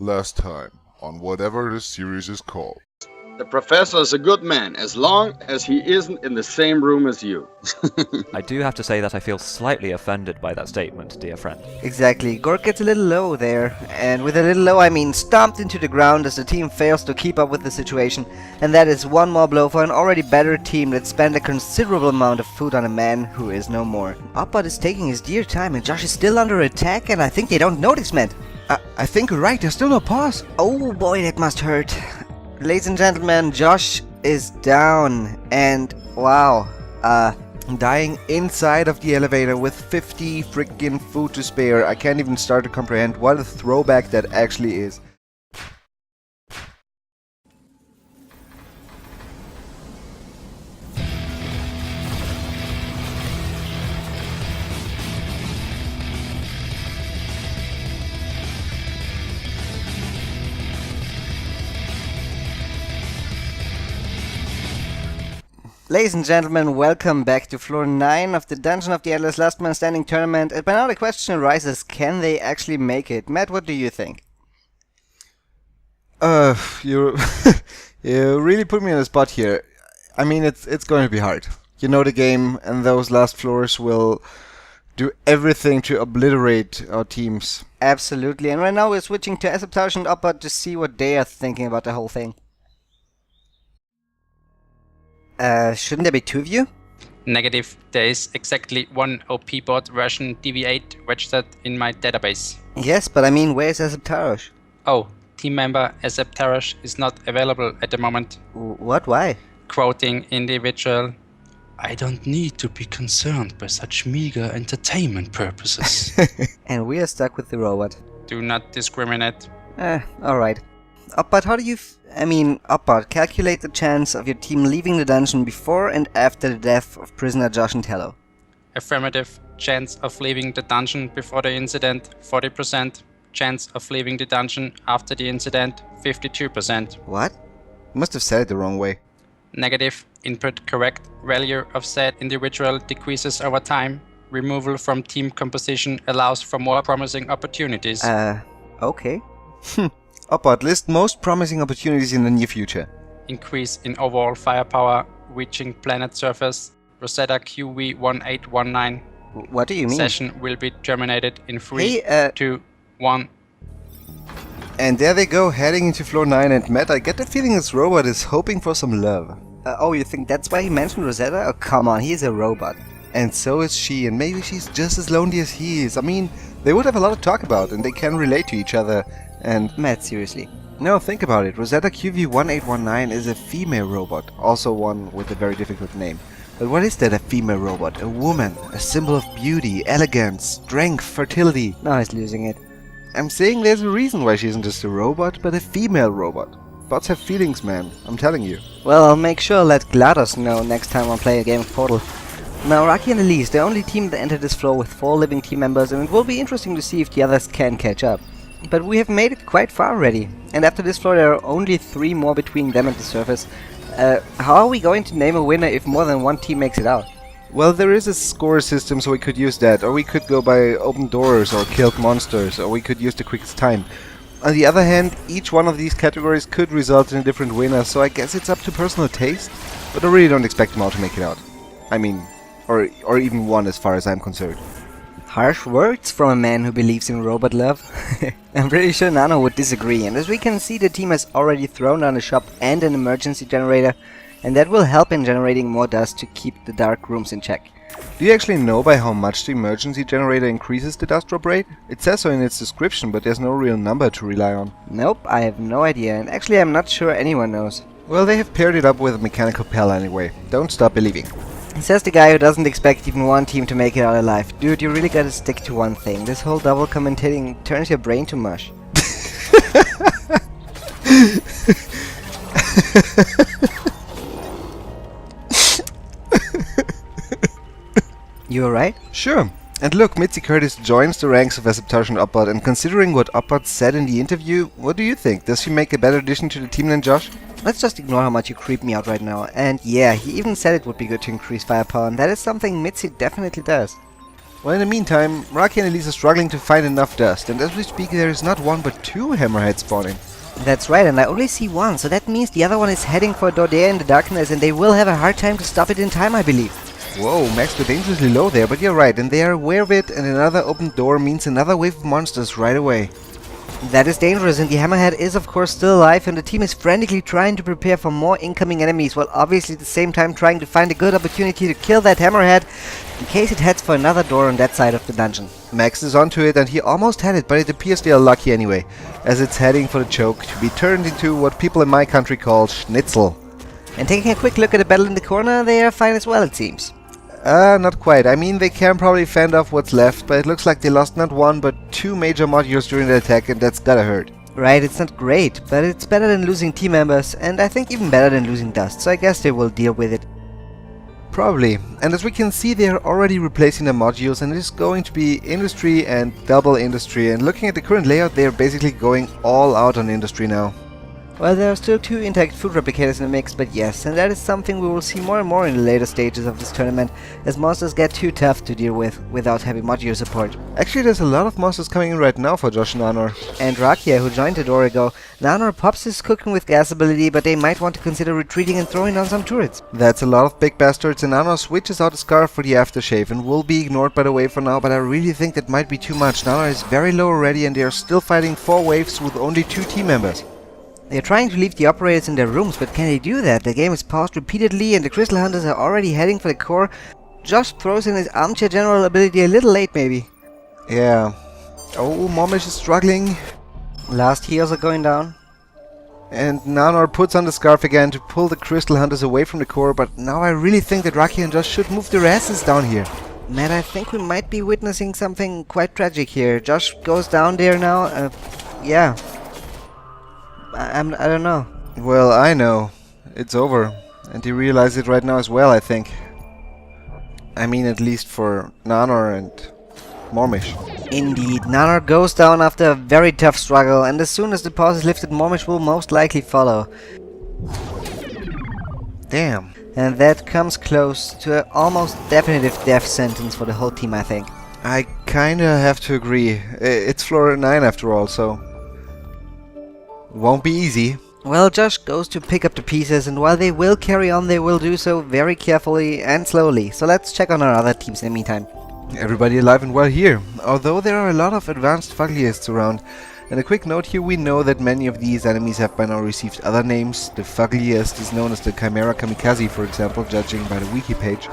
Last time, on whatever this series is called. The professor is a good man, as long as he isn't in the same room as you. I do have to say that I feel slightly offended by that statement, dear friend. Exactly, Gork gets a little low there, and with a little low I mean stomped into the ground as the team fails to keep up with the situation, and that is one more blow for an already better team that spent a considerable amount of food on a man who is no more. Opbot is taking his dear time and Josh is still under attack, and I think they don't notice, man. I think you're right, there's still no pause. Oh boy, that must hurt. Ladies and gentlemen, Josh is down, and wow, Dying inside of the elevator with 50 freaking food to spare. I can't even start to comprehend what a throwback that actually is. Ladies and gentlemen, welcome back to floor 9 of the Dungeon of the Endless Last Man Standing tournament. And by now the question arises, can they actually make it? Matt, what do you think? You you really put me on the spot here. I mean, it's going to be hard. You know the game, and those last floors will do everything to obliterate our teams. Absolutely, and right now we're switching to Esseb, Tarosh and Opbot to see what they are thinking about the whole thing. Shouldn't there be two of you? Negative. There is exactly one Opbot version DV8 registered in my database. Yes, but I mean, where's Esseb, Tarosh? Oh, team member Esseb Tarosh is not available at the moment. What? Why? Quoting individual, "I don't need to be concerned by such meager entertainment purposes." And we are stuck with the robot. Do not discriminate. Alright. Opbot, how do you Opbot, calculate the chance of your team leaving the dungeon before and after the death of prisoner Josh and Tello. Affirmative. Chance of leaving the dungeon before the incident, 40%. Chance of leaving the dungeon after the incident, 52%. What? You must have said it the wrong way. Negative. Input correct. Value of said individual decreases over time. Removal from team composition allows for more promising opportunities. Okay. Opbot, list most promising opportunities in the near future. Increase in overall firepower, reaching planet surface. Rosetta QV1819. What do you mean? Session will be terminated in 3, Hey, 2, 1. And there they go, heading into floor 9, and Matt, I get the feeling this robot is hoping for some love. Oh, you think that's why he mentioned Rosetta? Oh, come on, he's a robot. And so is she, and maybe she's just as lonely as he is. I mean, they would have a lot to talk about, and they can relate to each other, and... Matt, seriously. No, think about it. Rosetta QV1819 is a female robot, also one with a very difficult name. But what is that, a female robot? A woman, a symbol of beauty, elegance, strength, fertility. Now he's losing it. I'm saying there's a reason why she isn't just a robot, but a female robot. Bots have feelings, man, I'm telling you. Well, I'll make sure to let GLaDOS know next time I play a game of Portal. Now, Raki and Elise, the only team that entered this floor with 4 living team members, and it will be interesting to see if the others can catch up. But we have made it quite far already, and after this floor there are only 3 more between them and the surface. How are we going to name a winner if more than one team makes it out? Well, there is a score system, so we could use that, or we could go by open doors or killed monsters, or we could use the quickest time. On the other hand, each one of these categories could result in a different winner, so I guess it's up to personal taste, but I really don't expect them all to make it out. I mean, or even one as far as I'm concerned. Harsh words from a man who believes in robot love. I'm pretty sure Nano would disagree, and as we can see the team has already thrown down a shop and an emergency generator, and that will help in generating more dust to keep the dark rooms in check. Do you actually know by how much the emergency generator increases the dust drop rate? It says so in its description, but there's no real number to rely on. Nope, I have no idea, and actually I'm not sure anyone knows. Well, they have paired it up with a mechanical pal anyway. Don't stop believing. Says the guy who doesn't expect even one team to make it out alive. Dude, you really gotta stick to one thing. This whole double commentating turns your brain to mush. You alright? Sure. And look, Mitzi Curtis joins the ranks of Esseb, Tarosh and Opbot, and considering what Opbot said in the interview, what do you think? Does she make a better addition to the team than Josh? Let's just ignore how much you creep me out right now. And yeah, he even said it would be good to increase firepower, and that is something Mitzi definitely does. Well, in the meantime, Rocky and Elise are struggling to find enough dust, and as we speak there is not one but two hammerheads spawning. That's right, and I only see one, so that means the other one is heading for a door there in the darkness, and they will have a hard time to stop it in time, I believe. Whoa, Max got dangerously low there, but you're right, and they are aware of it, and another open door means another wave of monsters right away. That is dangerous, and the hammerhead is of course still alive, and the team is frantically trying to prepare for more incoming enemies, while obviously at the same time trying to find a good opportunity to kill that hammerhead in case it heads for another door on that side of the dungeon. Max is onto it, and he almost had it, but it appears they are lucky anyway, as it's heading for the choke to be turned into what people in my country call schnitzel. And taking a quick look at the battle in the corner, they are fine as well, it seems. Not quite. I mean, they can probably fend off what's left, but it looks like they lost not one but two major modules during the attack, and that's gotta hurt. Right, it's not great, but it's better than losing team members, and I think even better than losing dust, so I guess they will deal with it. Probably. And as we can see, they are already replacing the modules, and it is going to be industry and double industry, and looking at the current layout, they are basically going all out on industry now. Well, there are still two intact food replicators in the mix, but yes, and that is something we will see more and more in the later stages of this tournament, as monsters get too tough to deal with without heavy module support. Actually, there's a lot of monsters coming in right now for Josh and Nanor. And Rakia, who joined a door ago. Nanor pops his cooking with gas ability, but they might want to consider retreating and throwing down some turrets. That's a lot of big bastards, and Nanor switches out a scarf for the aftershave and will be ignored by the wave for now, but I really think that might be too much. Nanor is very low already, and they are still fighting 4 waves with only 2 team members. They're trying to leave the operators in their rooms, but can they do that? The game is paused repeatedly and the Crystal Hunters are already heading for the core. Josh throws in his armchair general ability a little late, maybe. Yeah. Oh, Momish is struggling. Last heals are going down. And Nanor puts on the scarf again to pull the Crystal Hunters away from the core, but now I really think that Rocky and Josh should move their asses down here. Matt, I think we might be witnessing something quite tragic here. Josh goes down there now. Yeah. I don't know. Well, I know. It's over. And he realizes it right now as well, I think. I mean, at least for Nanor and Mormish. Indeed, Nanor goes down after a very tough struggle, and as soon as the pause is lifted, Mormish will most likely follow. Damn. And that comes close to an almost definitive death sentence for the whole team, I think. I kinda have to agree. It's floor 9 after all, so... won't be easy. Well, Josh goes to pick up the pieces, and while they will carry on, they will do so very carefully and slowly. So let's check on our other teams in the meantime. Everybody alive and well here, although there are a lot of advanced Fugliists around. And a quick note here, we know that many of these enemies have by now received other names. The Fugliist is known as the Chimera Kamikaze, for example, judging by the wiki page.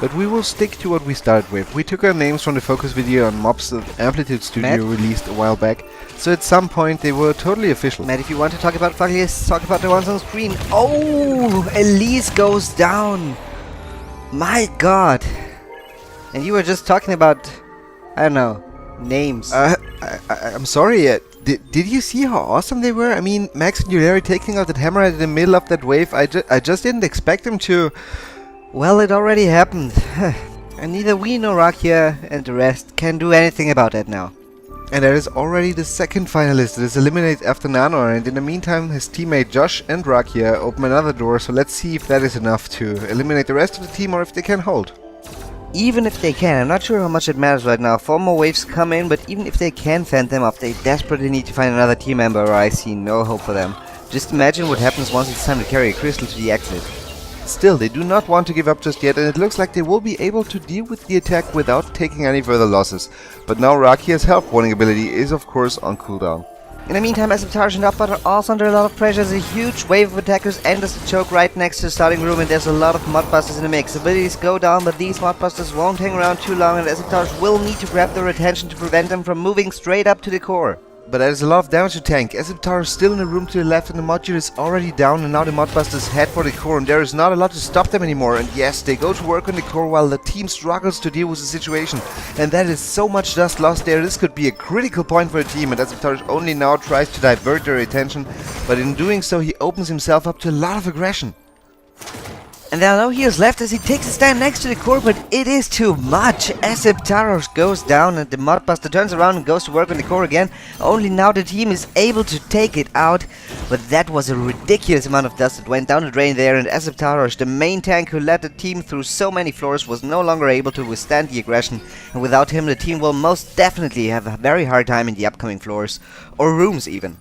But we will stick to what we started with. We took our names from the focus video on mobs that Amplitude Studio released a while back, so at some point they were totally official. Matt, if you want to talk about Fugliists, talk about the ones on screen. Oh! Elise goes down! My god! And you were just talking about, I don't know, names. I'm sorry, did you see how awesome they were? I mean, Max and Yulari taking out that hammerhead in the middle of that wave, I just didn't expect them to... Well, it already happened. And neither we nor Rakia and the rest can do anything about that now. And there is already the second finalist that is eliminated after Nanor, and in the meantime his teammate Josh and Rakia open another door, so let's see if that is enough to eliminate the rest of the team or if they can hold. Even if they can, I'm not sure how much it matters right now. 4 more waves come in, but even if they can fend them off, they desperately need to find another team member, or I see no hope for them. Just imagine what happens once it's time to carry a crystal to the exit. Still, they do not want to give up just yet, and it looks like they will be able to deal with the attack without taking any further losses. But now Rakia's health warning ability is of course on cooldown. In the meantime, Esseb, Tarosh and Opbot are also under a lot of pressure as a huge wave of attackers enters the choke right next to the starting room, and there's a lot of modbusters in the mix. Abilities go down, but these modbusters won't hang around too long, and Esseb Tarosh will need to grab their attention to prevent them from moving straight up to the core. But that is a lot of damage to tank. Esseb Tarosh is still in the room to the left, and the module is already down, and now the modbusters head for the core, and there is not a lot to stop them anymore. And yes, they go to work on the core while the team struggles to deal with the situation. And that is so much dust lost there. This could be a critical point for the team, and Esseb Tarosh only now tries to divert their attention, but in doing so he opens himself up to a lot of aggression. And there are no heals left as he takes a stand next to the core, but it is too much. Esseb Tarosh goes down and the Modbuster turns around and goes to work on the core again. Only now the team is able to take it out. But that was a ridiculous amount of dust that went down the drain there, and Esseb Tarosh, the main tank who led the team through so many floors, was no longer able to withstand the aggression. And without him the team will most definitely have a very hard time in the upcoming floors. Or rooms even.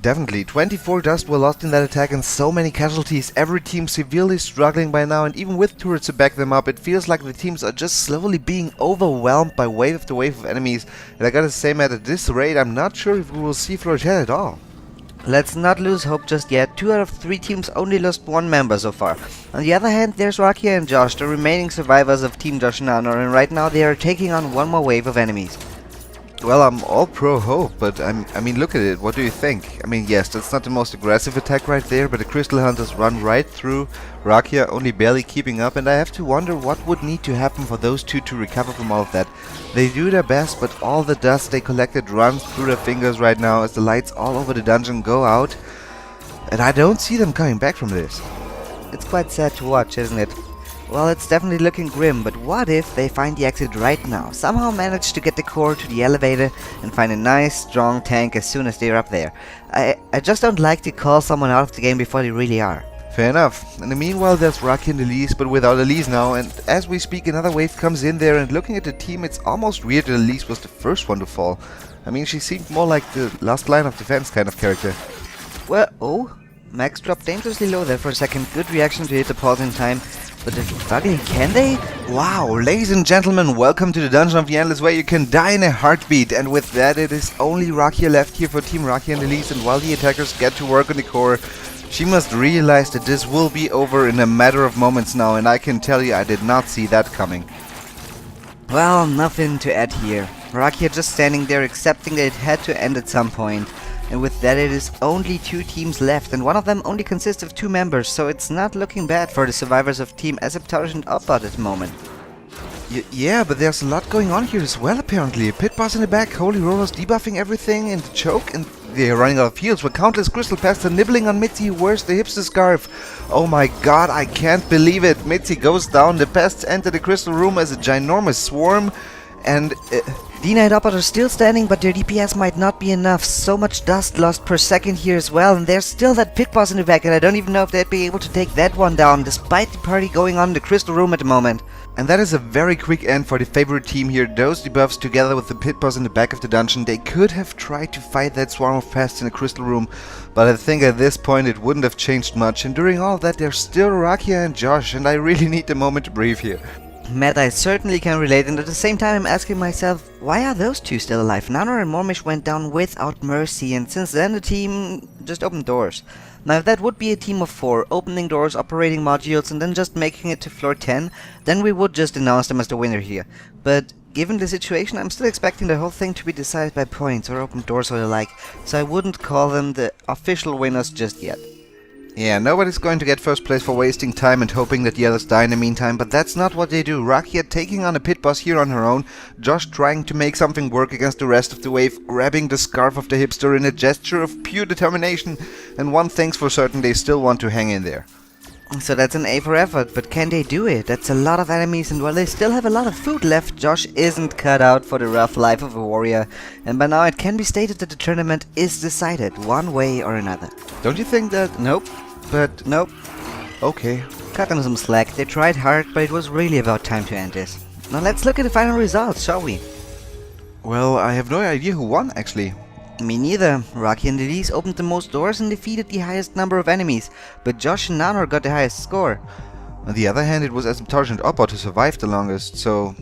Definitely, 24 dust were lost in that attack and so many casualties, every team severely struggling by now, and even with turrets to back them up, it feels like the teams are just slowly being overwhelmed by wave after wave of enemies. And I gotta say, Matt, at this rate I'm not sure if we will see floor 10 at all. Let's not lose hope just yet. 2 out of 3 teams only lost 1 member so far. On the other hand, there's Rakia and Josh, the remaining survivors of Team Josh and Anor, and right now they are taking on one more wave of enemies. Well, I'm all pro hope, but I mean, look at it. What do you think? I mean, yes, that's not the most aggressive attack right there, but the Crystal Hunters run right through Rakia, only barely keeping up, and I have to wonder what would need to happen for those two to recover from all of that. They do their best, but all the dust they collected runs through their fingers right now as the lights all over the dungeon go out, and I don't see them coming back from this. It's quite sad to watch, isn't it? Well, it's definitely looking grim, but what if they find the exit right now? Somehow manage to get the core to the elevator and find a nice, strong tank as soon as they're up there. I just don't like to call someone out of the game before they really are. Fair enough. In the meanwhile, there's Rakia and Elise, but without Elise now, and as we speak, another wave comes in there, and looking at the team, it's almost weird that Elise was the first one to fall. I mean, she seemed more like the last line of defense kind of character. Well, oh, Max dropped dangerously low there for a second. Good reaction to hit the pause in time. But fucking can they? Wow, ladies and gentlemen, welcome to the Dungeon of the Endless where you can die in a heartbeat, and with that it is only Rakia left here for Team Rakia and Elise, and while the attackers get to work on the core, she must realize that this will be over in a matter of moments now, and I can tell you I did not see that coming. Well, nothing to add here. Rakia just standing there accepting that it had to end at some point. And with that it is only 2 teams left, and one of them only consists of 2 members, so it's not looking bad for the survivors of Team Esseb, Tarosh and Opbot at the moment. Yeah, but there's a lot going on here as well apparently. Pit boss in the back, Holy Rollers debuffing everything, and the choke, and they're running out of heals with countless crystal pests are nibbling on Mitzi who wears the hipster scarf. Oh my god, I can't believe it. Mitzi goes down, the pests enter the crystal room as a ginormous swarm, and... Dina and Opbot are still standing, but their DPS might not be enough. So much dust lost per second here as well, and there's still that pit boss in the back, and I don't even know if they'd be able to take that one down, despite the party going on in the crystal room at the moment. And that is a very quick end for the favorite team here. Those debuffs together with the pit boss in the back of the dungeon, they could have tried to fight that swarm of pests in the crystal room, but I think at this point it wouldn't have changed much, and during all that there's still Rakia and Josh, and I really need a moment to breathe here. Matt, I certainly can relate, and at the same time I'm asking myself, why are those 2 still alive? Nanor and Mormish went down without mercy, and since then the team just opened doors. Now if that would be a team of 4, opening doors, operating modules, and then just making it to floor 10, then we would just announce them as the winner here. But given the situation, I'm still expecting the whole thing to be decided by points or open doors or the like, so I wouldn't call them the official winners just yet. Yeah, nobody's going to get first place for wasting time and hoping that the others die in the meantime, but that's not what they do. Rakia taking on a pit boss here on her own, Josh trying to make something work against the rest of the wave, grabbing the scarf of the hipster in a gesture of pure determination, and one thing's for certain, they still want to hang in there. So that's an A for effort, but can they do it? That's a lot of enemies, and while they still have a lot of food left, Josh isn't cut out for the rough life of a warrior, and by now it can be stated that the tournament is decided, one way or another. Don't you think that... Nope. But... Nope. Okay. Cut them some slack. They tried hard, but it was really about time to end this. Now let's look at the final results, shall we? Well, I have no idea who won, actually. Me neither. Rakia and Elise opened the most doors and defeated the highest number of enemies, but Josh and Nanor got the highest score. On the other hand, it was Esseb, Tarosh and Opbot who survived the longest, so...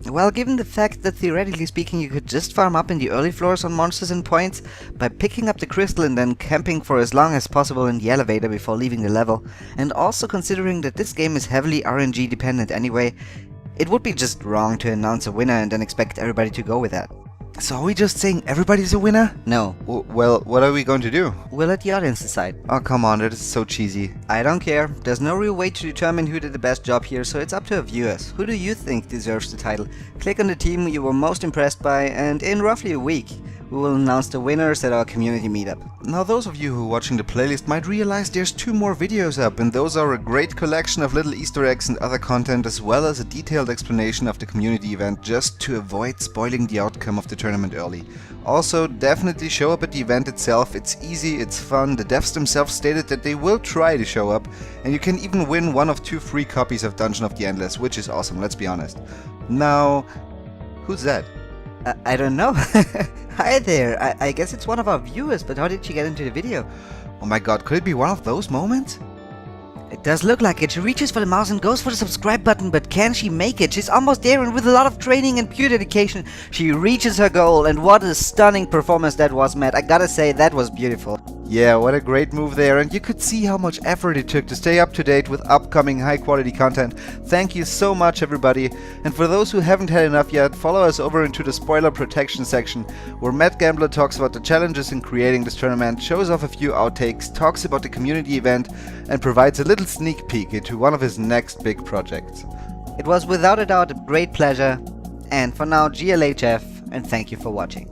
Well, given the fact that theoretically speaking you could just farm up in the early floors on monsters and points by picking up the crystal and then camping for as long as possible in the elevator before leaving the level, and also considering that this game is heavily RNG dependent anyway, it would be just wrong to announce a winner and then expect everybody to go with that. So are we just saying everybody's a winner? No. Well, what are we going to do? We'll let the audience decide. Oh, come on, that is so cheesy. I don't care. There's no real way to determine who did the best job here, so it's up to our viewers. Who do you think deserves the title? Click on the team you were most impressed by, and in roughly a week, We will announce the winners at our community meetup. Now those of you who are watching the playlist might realize there's 2 more videos up, and those are a great collection of little Easter eggs and other content, as well as a detailed explanation of the community event, just to avoid spoiling the outcome of the tournament early. Also, definitely show up at the event itself. It's easy, it's fun. The devs themselves stated that they will try to show up, and you can even win one of 2 free copies of Dungeon of the Endless, which is awesome, let's be honest. Now, who's that? I don't know. Hi there. I guess it's one of our viewers, but how did she get into the video? Oh my god, could it be one of those moments? It does look like it. She reaches for the mouse and goes for the subscribe button, but can she make it? She's almost there, and with a lot of training and pure dedication, she reaches her goal. And what a stunning performance that was, Matt. I gotta say, that was beautiful. Yeah, what a great move there, and you could see how much effort it took to stay up to date with upcoming high quality content. Thank you so much, everybody. And for those who haven't had enough yet, follow us over into the spoiler protection section, where Matt Gambler talks about the challenges in creating this tournament, shows off a few outtakes, talks about the community event, and provides a little sneak peek into one of his next big projects. It was without a doubt a great pleasure. And for now, GLHF, and thank you for watching.